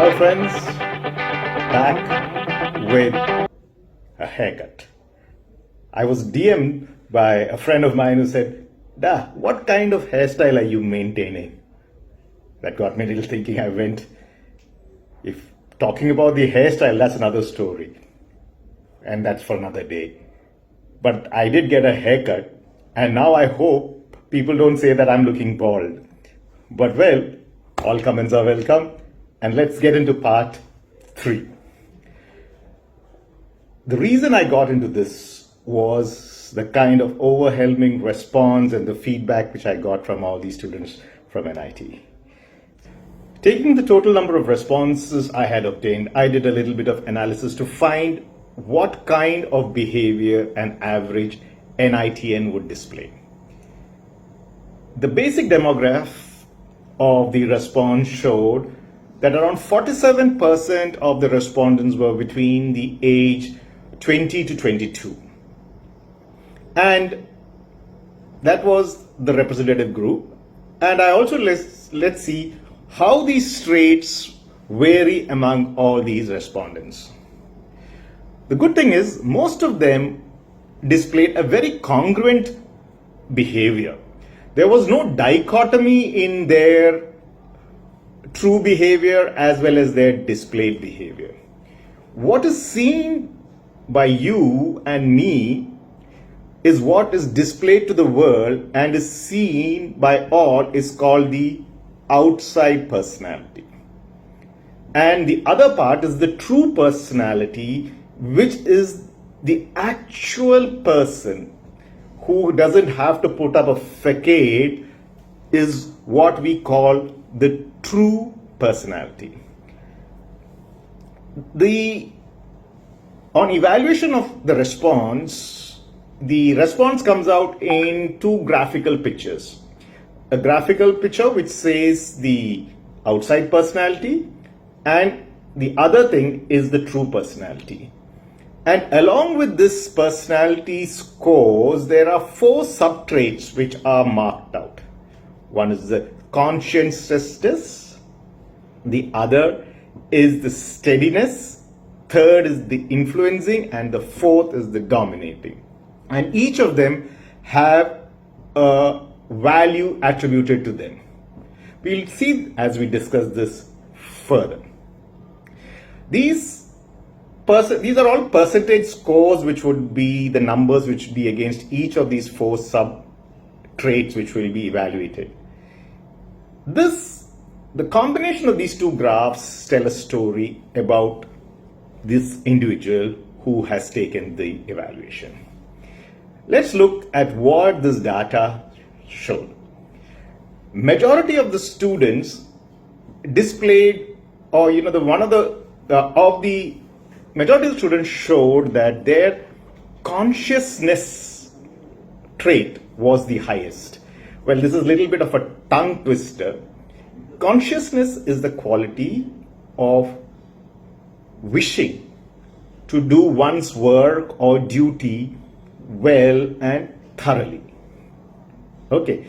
Hello, friends. Back with a haircut. I was DM'd by a friend of mine who said, "Da, what kind of hairstyle are you maintaining?" That got me a little thinking. I went, if talking about the hairstyle, that's another story. And that's for another day. But I did get a haircut, and now I hope people don't say that I'm looking bald. But well, all comments are welcome. And let's get into part 3. The reason I got into this was the kind of overwhelming response and the feedback which I got from all these students from NIT. Taking the total number of responses I had obtained, I did a little bit of analysis to find what kind of behavior an average NITN would display. The basic demographic of the response showed that around 47% of the respondents were between the age 20 to 22. And that was the representative group. And I also let's see how these traits vary among all these respondents. The good thing is most of them displayed a very congruent behavior. There was no dichotomy in their true behavior as well as their displayed behavior. What is seen by you and me is what is displayed to the world and is seen by all is called the outside personality. And the other part is the true personality, which is the actual person who doesn't have to put up a facade, is what we call the true personality. On evaluation of the response comes out in 2 graphical pictures. A graphical picture which says the outside personality, and the other thing is the true personality. And along with this personality scores, there are 4 sub-traits which are marked out. One is the conscientiousness, the other is the steadiness, third is the influencing, and the fourth is the dominating. And each of them have a value attributed to them. We'll see as we discuss this further. These are all percentage scores, which would be the numbers which would be against each of these 4 sub-traits which will be evaluated. The combination of these 2 graphs tell a story about this individual who has taken the evaluation. Let's look at what this data showed. Majority of the students displayed, majority of the students showed that their consciousness trait was the highest. Well, this is a little bit of a tongue twister. Consciousness is the quality of wishing to do one's work or duty well and thoroughly. Okay,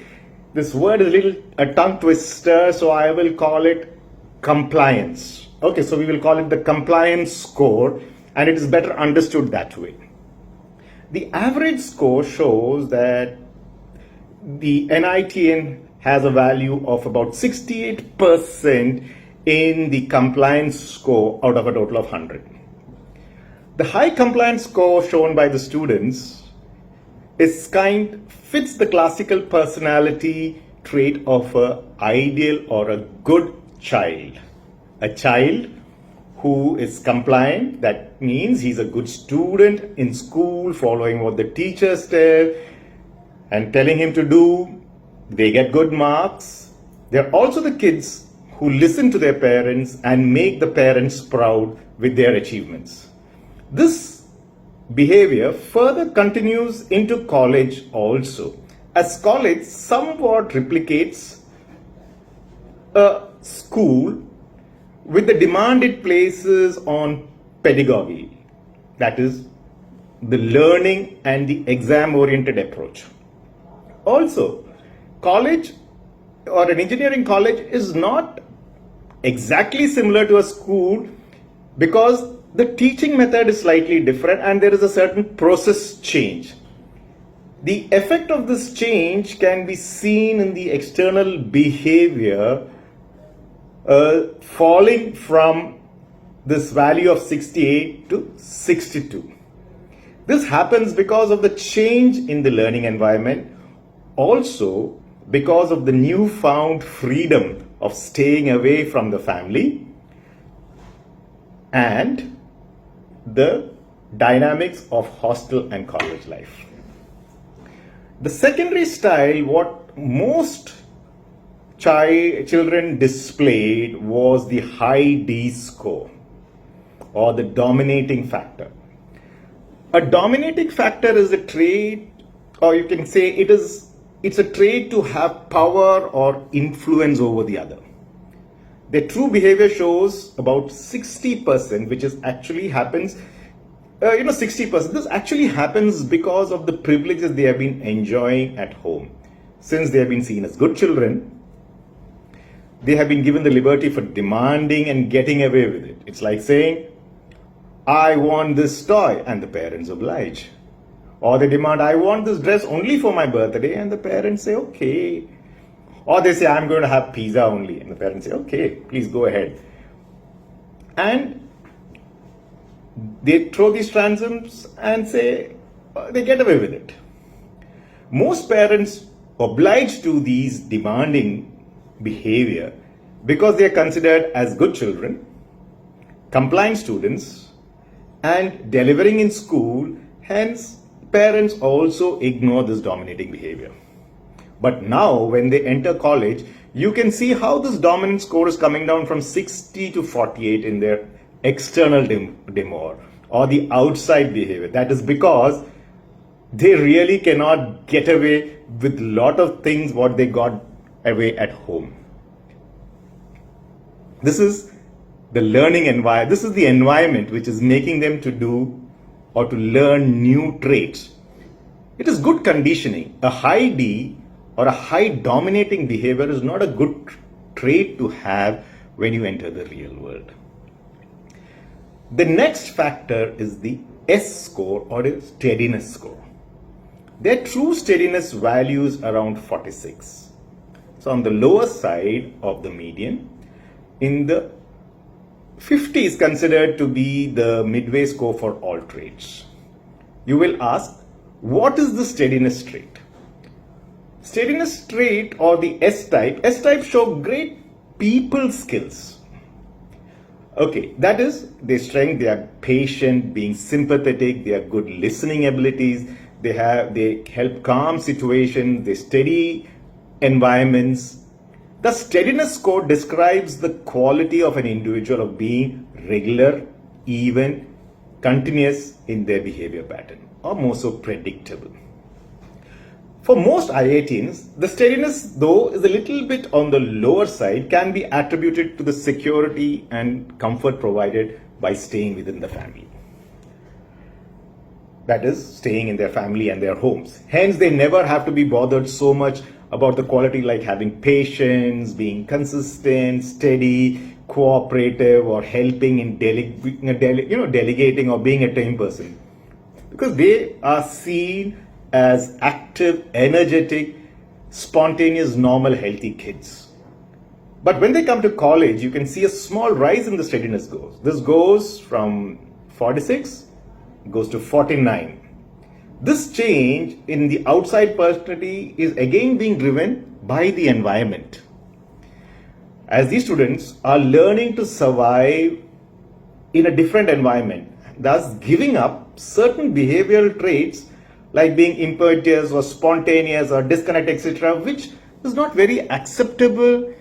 this word is a tongue twister, so I will call it compliance. Okay, so we will call it the compliance score, and it is better understood that way. The average score shows that the NITN has a value of about 68% in the compliance score out of a total of 100. The high compliance score shown by the students fits the classical personality trait of an ideal or a good child. A child who is compliant, that means he's a good student in school, following what the teachers tell and telling him to do. They get good marks. They're also the kids who listen to their parents and make the parents proud with their achievements. This behavior further continues into college also, as college somewhat replicates a school with the demand it places on pedagogy, that is, the learning and the exam-oriented approach. Also, college or an engineering college is not exactly similar to a school because the teaching method is slightly different and there is a certain process change. The effect of this change can be seen in the external behavior falling from this value of 68 to 62. This happens because of the change in the learning environment, also because of the newfound freedom of staying away from the family and the dynamics of hostel and college life. The secondary style, what most children displayed was the high D score or the dominating factor. A dominating factor is a trait, or you can say it's a trait to have power or influence over the other. Their true behavior shows about 60%, which is actually happens 60%. This actually happens because of the privileges they have been enjoying at home. Since they have been seen as good children, they have been given the liberty for demanding and getting away with it. It's like saying, I want this toy, and the parents oblige. Or they demand, I want this dress only for my birthday, and the parents say, okay. Or they say, I'm going to have pizza only, and the parents say, okay, please go ahead. And they throw these tantrums and say, they get away with it. Most parents oblige to these demanding behavior because they are considered as good children, compliant students, and delivering in school. Hence, parents also ignore this dominating behavior. But now, when they enter college, you can see how this dominant score is coming down from 60 to 48 in their external demeanor or the outside behavior. That is because they really cannot get away with a lot of things what they got away at home. This is the learning environment. This is the environment which is making them to do or to learn new traits. It is good conditioning. A high D or a high dominating behavior is not a good trait to have when you enter the real world. The next factor is the S score or the steadiness score. Their true steadiness values around 46. So on the lower side of the median. In the 50 is considered to be the midway score for all traits. You will ask, what is the steadiness trait? Steadiness trait or the S type show great people skills. Okay, that is their strength. They are patient, being sympathetic, they have good listening abilities, they help calm situations, they steady environments. The steadiness score describes the quality of an individual of being regular, even, continuous in their behavior pattern, or more so predictable. For most IITians, the steadiness, though, is a little bit on the lower side, can be attributed to the security and comfort provided by staying within the family. That is, staying in their family and their homes. Hence, they never have to be bothered so much about the quality like having patience, being consistent, steady, cooperative, or helping in delegating or being a team person. Because they are seen as active, energetic, spontaneous, normal, healthy kids. But when they come to college, you can see a small rise in the steadiness scores. This goes from 46, goes to 49. This change in the outside personality is again being driven by the environment. As these students are learning to survive in a different environment, thus giving up certain behavioral traits like being impetuous or spontaneous or disconnect, etc., which is not very acceptable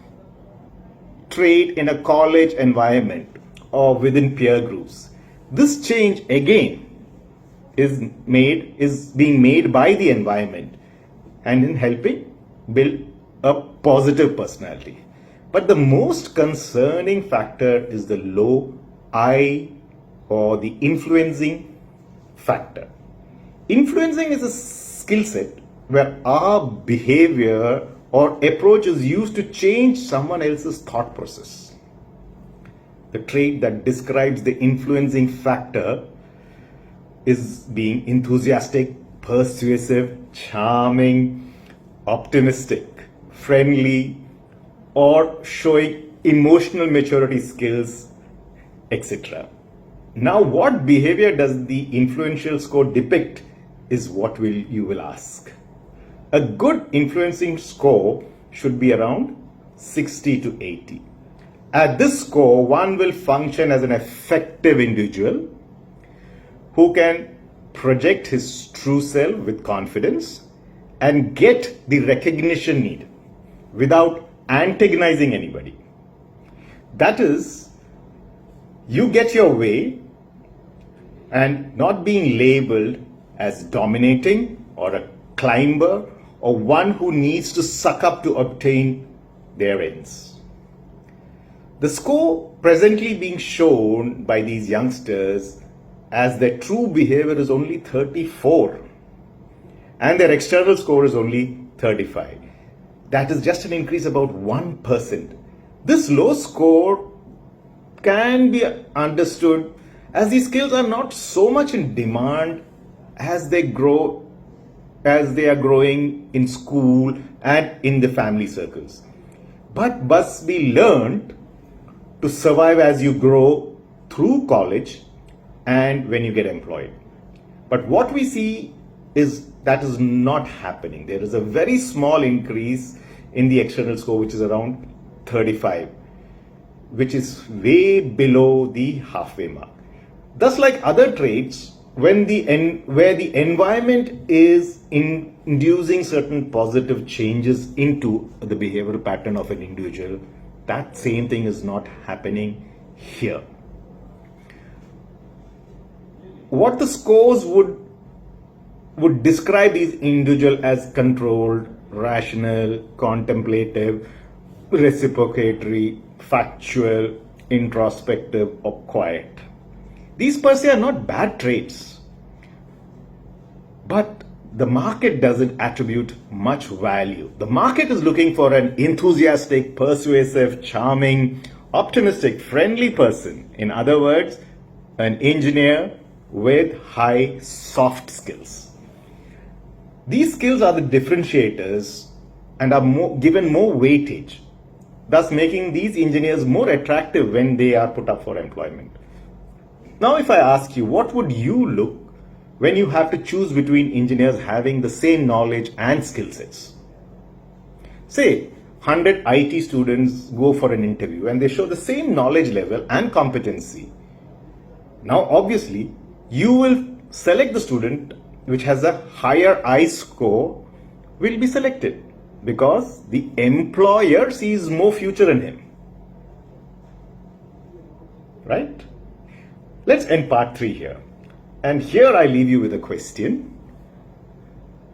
trait in a college environment or within peer groups. This change again is being made by the environment and in helping build a positive personality. But the most concerning factor is the low I or the influencing factor. Influencing is a skill set where our behavior or approach is used to change someone else's thought process. the trait that describes the influencing factor is being enthusiastic, persuasive, charming, optimistic, friendly, or showing emotional maturity skills, etc. Now, what behavior does the influential score depict is what you will ask. A good influencing score should be around 60 to 80. At this score, one will function as an effective individual who can project his true self with confidence and get the recognition needed without antagonizing anybody. That is, you get your way and not being labeled as dominating or a climber or one who needs to suck up to obtain their ends. The score presently being shown by these youngsters as their true behavior is only 34 and their external score is only 35. That is just an increase about 1%. This low score can be understood as these skills are not so much in demand as they are growing in school and in the family circles, but must be learned to survive as you grow through college and when you get employed. But what we see is that is not happening. There is a very small increase in the external score, which is around 35, which is way below the halfway mark. Thus, like other traits, where the environment is inducing certain positive changes into the behavioral pattern of an individual, that same thing is not happening here. What the scores would describe these individuals as controlled, rational, contemplative, reciprocatory, factual, introspective, or quiet. These per se are not bad traits, but the market doesn't attribute much value. The market is looking for an enthusiastic, persuasive, charming, optimistic, friendly person. In other words, an engineer with high soft skills. These skills are the differentiators and are given more weightage, thus making these engineers more attractive when they are put up for employment. Now, if I ask you, what would you look when you have to choose between engineers having the same knowledge and skill sets? Say, 100 IT students go for an interview and they show the same knowledge level and competency. Now, obviously, you will select the student which has a higher I score will be selected because the employer sees more future in him. Right? Let's end part 3 here. And here I leave you with a question.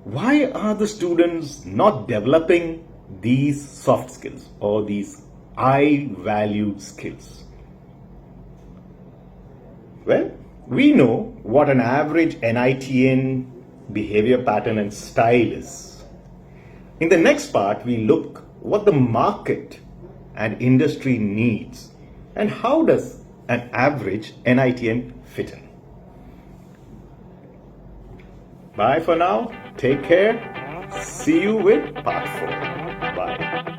Why are the students not developing these soft skills or these I-valued skills? Well, we know what an average NITN behavior pattern and style is. In the next part, we look what the market and industry needs and how does an average NITN fit in. Bye for now. Take care. See you with part 4. Bye.